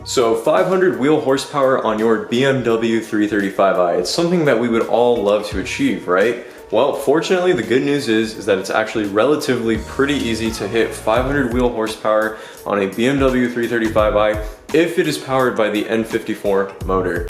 So 500 wheel horsepower on your BMW 335i, it's something that we would all love to achieve, right? Well, fortunately, the good news is that it's actually relatively pretty easy to hit 500 wheel horsepower on a BMW 335i if it is powered by the N54 motor.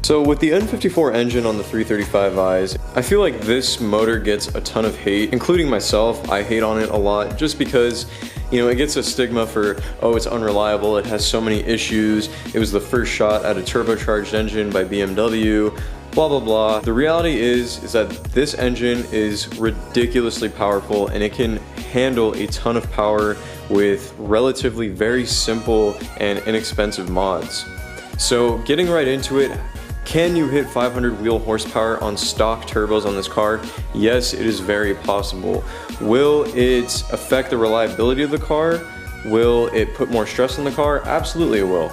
So with the N54 engine on the 335i's, I feel like this motor gets a ton of hate, including myself. I hate on it a lot just because, you know, it gets a stigma for, oh, it's unreliable, it has so many issues, it was the first shot at a turbocharged engine by BMW, blah blah blah. The reality is that this engine is ridiculously powerful and it can handle a ton of power with relatively very simple and inexpensive mods. So getting right into it, can you hit 500 wheel horsepower on stock turbos on this car? Yes, it is very possible. Will it affect the reliability of the car? Will it put more stress on the car? Absolutely it will.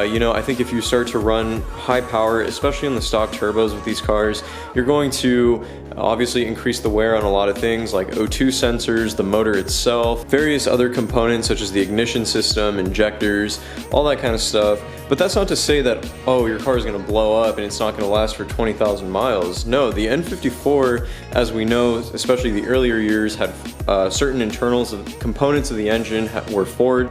You know, I think if you start to run high power, especially on the stock turbos with these cars, you're going to obviously increase the wear on a lot of things like O2 sensors, the motor itself, various other components such as the ignition system, injectors, all that kind of stuff. But that's not to say that, oh, your car is going to blow up and it's not going to last for 20,000 miles. No, the N54, as we know, especially the earlier years, had certain internals of components of the engine were Ford.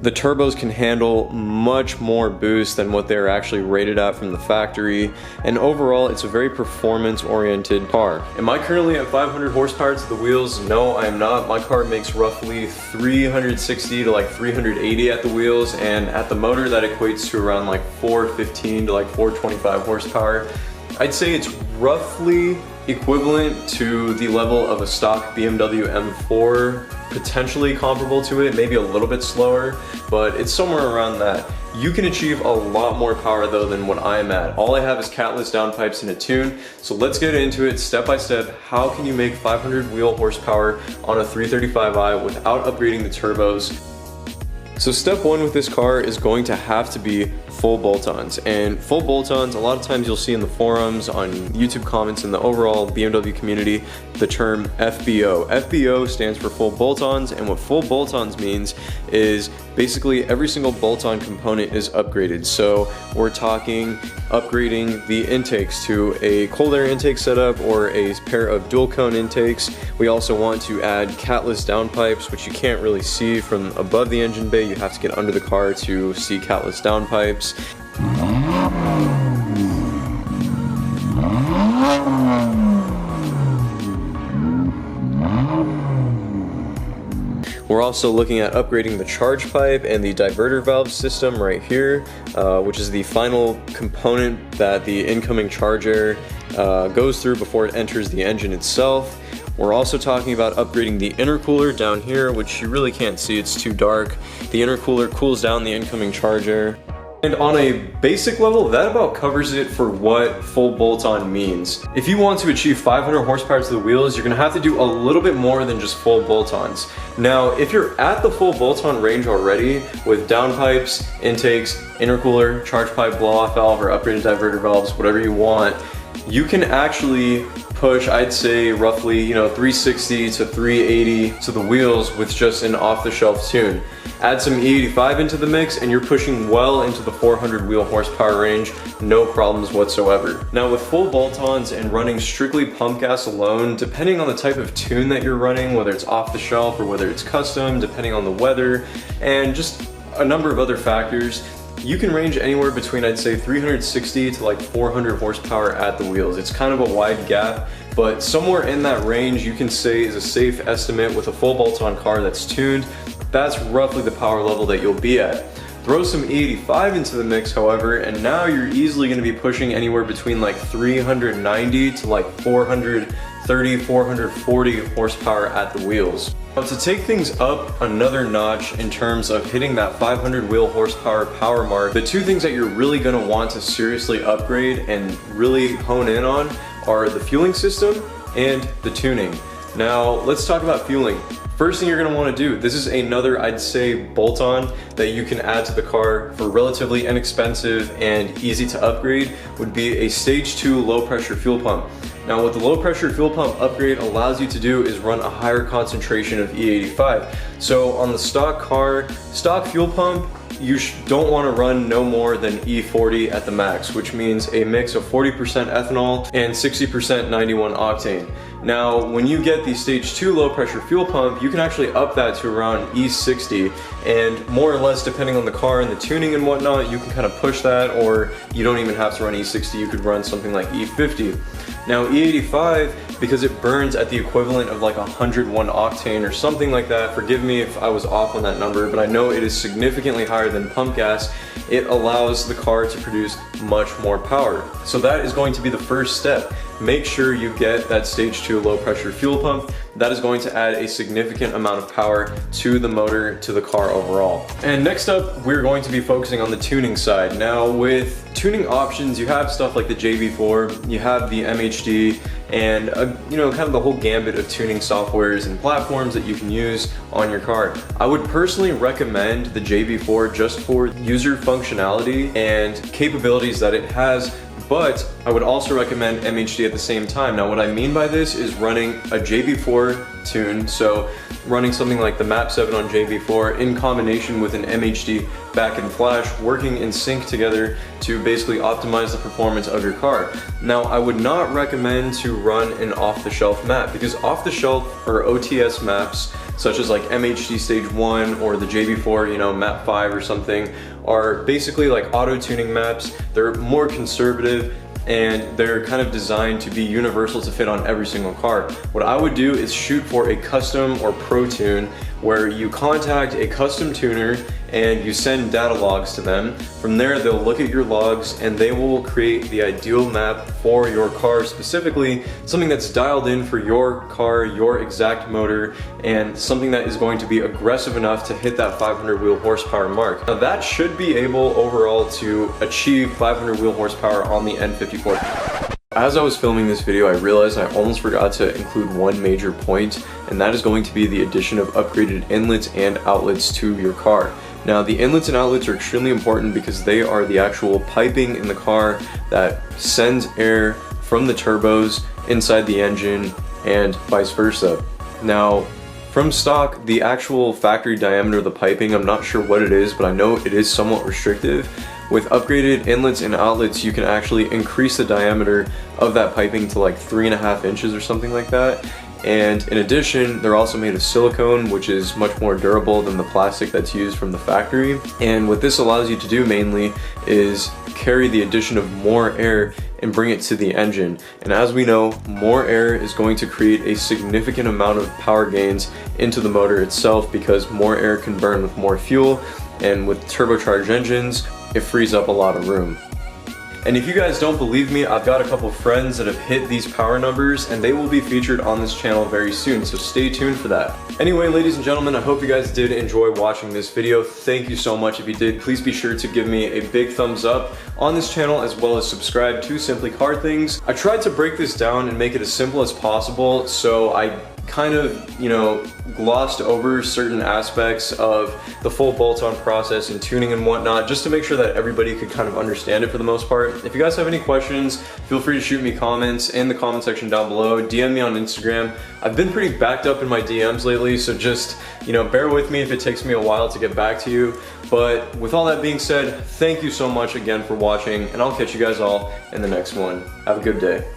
The turbos can handle much more boost than what they're actually rated at from the factory, and overall it's a very performance-oriented car. Am I currently at 500 horsepower to the wheels? No, I am not. My car makes roughly 360 to like 380 at the wheels, and at the motor that equates to around like 415 to like 425 horsepower. I'd say it's roughly equivalent to the level of a stock BMW M4, potentially comparable to it, maybe a little bit slower, but it's somewhere around that. You can achieve a lot more power though than what I'm at. All I have is catless downpipes and a tune, so let's get into it step by step. How can you make 500 wheel horsepower on a 335i without upgrading the turbos? So step one with this car is going to have to be full bolt-ons, and full bolt-ons, a lot of times you'll see in the forums, on YouTube comments, in the overall BMW community, the term FBO. FBO stands for full bolt-ons, and what full bolt-ons means is basically every single bolt-on component is upgraded. So we're talking upgrading the intakes to a cold air intake setup or a pair of dual cone intakes. We also want to add catless downpipes, which you can't really see from above the engine bay. You have to get under the car to see catless downpipes. We're also looking at upgrading the charge pipe and the diverter valve system right here, which is the final component that the incoming charge air goes through before it enters the engine itself. We're also talking about upgrading the intercooler down here, which you really can't see, it's too dark. The intercooler cools down the incoming charge air. And on a basic level, that about covers it for what full bolt-on means. If you want to achieve 500 horsepower to the wheels, you're gonna have to do a little bit more than just full bolt-ons. Now, if you're at the full bolt-on range already with downpipes, intakes, intercooler, charge pipe, blow-off valve, or upgraded diverter valves, whatever you want, you can actually push, I'd say, roughly, 360 to 380 to the wheels with just an off-the-shelf tune. Add some E85 into the mix and you're pushing well into the 400 wheel horsepower range, no problems whatsoever. Now with full bolt-ons and running strictly pump gas alone, depending on the type of tune that you're running, whether it's off the shelf or whether it's custom, depending on the weather, and just a number of other factors, you can range anywhere between, I'd say, 360 to like 400 horsepower at the wheels. It's kind of a wide gap, but somewhere in that range you can say is a safe estimate with a full bolt-on car that's tuned. That's roughly the power level that you'll be at. Throw some E85 into the mix, however, and now you're easily going to be pushing anywhere between like 390 to like 430, 440 horsepower at the wheels. Now to take things up another notch in terms of hitting that 500 wheel horsepower power mark, the two things that you're really going to want to seriously upgrade and really hone in on are the fueling system and the tuning. Now let's talk about fueling. First thing you're gonna wanna do, this is another, I'd say, bolt-on that you can add to the car for relatively inexpensive and easy to upgrade, would be a stage 2 low pressure fuel pump. Now what the low pressure fuel pump upgrade allows you to do is run a higher concentration of E85. So on the stock car, stock fuel pump, you don't want to run no more than E40 at the max, which means a mix of 40% ethanol and 60% 91 octane. Now, when you get the stage 2 low pressure fuel pump, you can actually up that to around E60, and more or less depending on the car and the tuning and whatnot, you can kind of push that, or you don't even have to run E60, you could run something like E50. Now E85, because it burns at the equivalent of like 101 octane or something like that, forgive me if I was off on that number, but I know it is significantly higher than pump gas, it allows the car to produce much more power. So that is going to be the first step. Make sure you get that stage 2 low pressure fuel pump. That is going to add a significant amount of power to the motor, to the car overall. And next up, we're going to be focusing on the tuning side. Now with tuning options, you have stuff like the JB4, you have the MHD, and you know, kind of the whole gambit of tuning softwares and platforms that you can use on your car. I would personally recommend the JB4 just for user functionality and capabilities that it has, but I would also recommend MHD at the same time. Now what I mean by this is running a JB4 tune, so running something like the Map 7 on JB4 in combination with an MHD back and flash, working in sync together to basically optimize the performance of your car. Now I would not recommend to run an off-the-shelf map, because off-the-shelf or OTS maps such as like MHD Stage 1 or the JB4, you know, Map 5 or something, are basically like auto-tuning maps. They're more conservative and they're kind of designed to be universal to fit on every single car. What I would do is shoot for a custom or pro tune, where you contact a custom tuner and you send data logs to them. From there, they'll look at your logs and they will create the ideal map for your car, specifically something that's dialed in for your car, your exact motor, and something that is going to be aggressive enough to hit that 500 wheel horsepower mark. Now that should be able overall to achieve 500 wheel horsepower on the N54. As I was filming this video, I realized I almost forgot to include one major point, and that is going to be the addition of upgraded inlets and outlets to your car. Now the inlets and outlets are extremely important because they are the actual piping in the car that sends air from the turbos inside the engine and vice versa. Now from stock, the actual factory diameter of the piping, I'm not sure what it is, but I know it is somewhat restrictive. With upgraded inlets and outlets, you can actually increase the diameter of that piping to like 3.5 inches or something like that. And in addition, they're also made of silicone, which is much more durable than the plastic that's used from the factory. And what this allows you to do mainly is carry the addition of more air and bring it to the engine. And as we know, more air is going to create a significant amount of power gains into the motor itself, because more air can burn with more fuel, and with turbocharged engines, it frees up a lot of room. And if you guys don't believe me, I've got a couple friends that have hit these power numbers, and they will be featured on this channel very soon, so stay tuned for that. Anyway, ladies and gentlemen, I hope you guys did enjoy watching this video. Thank you so much. If you did, please be sure to give me a big thumbs up on this channel, as well as subscribe to Simply Car Things. I tried to break this down and make it as simple as possible, so I kind of, you know, glossed over certain aspects of the full bolt-on process and tuning and whatnot, just to make sure that everybody could kind of understand it for the most part. If you guys have any questions, feel free to shoot me comments in the comment section down below. DM me on Instagram. I've been pretty backed up in my DMs lately, so just, you know, bear with me if it takes me a while to get back to you. But with all that being said, thank you so much again for watching, and I'll catch you guys all in the next one. Have a good day.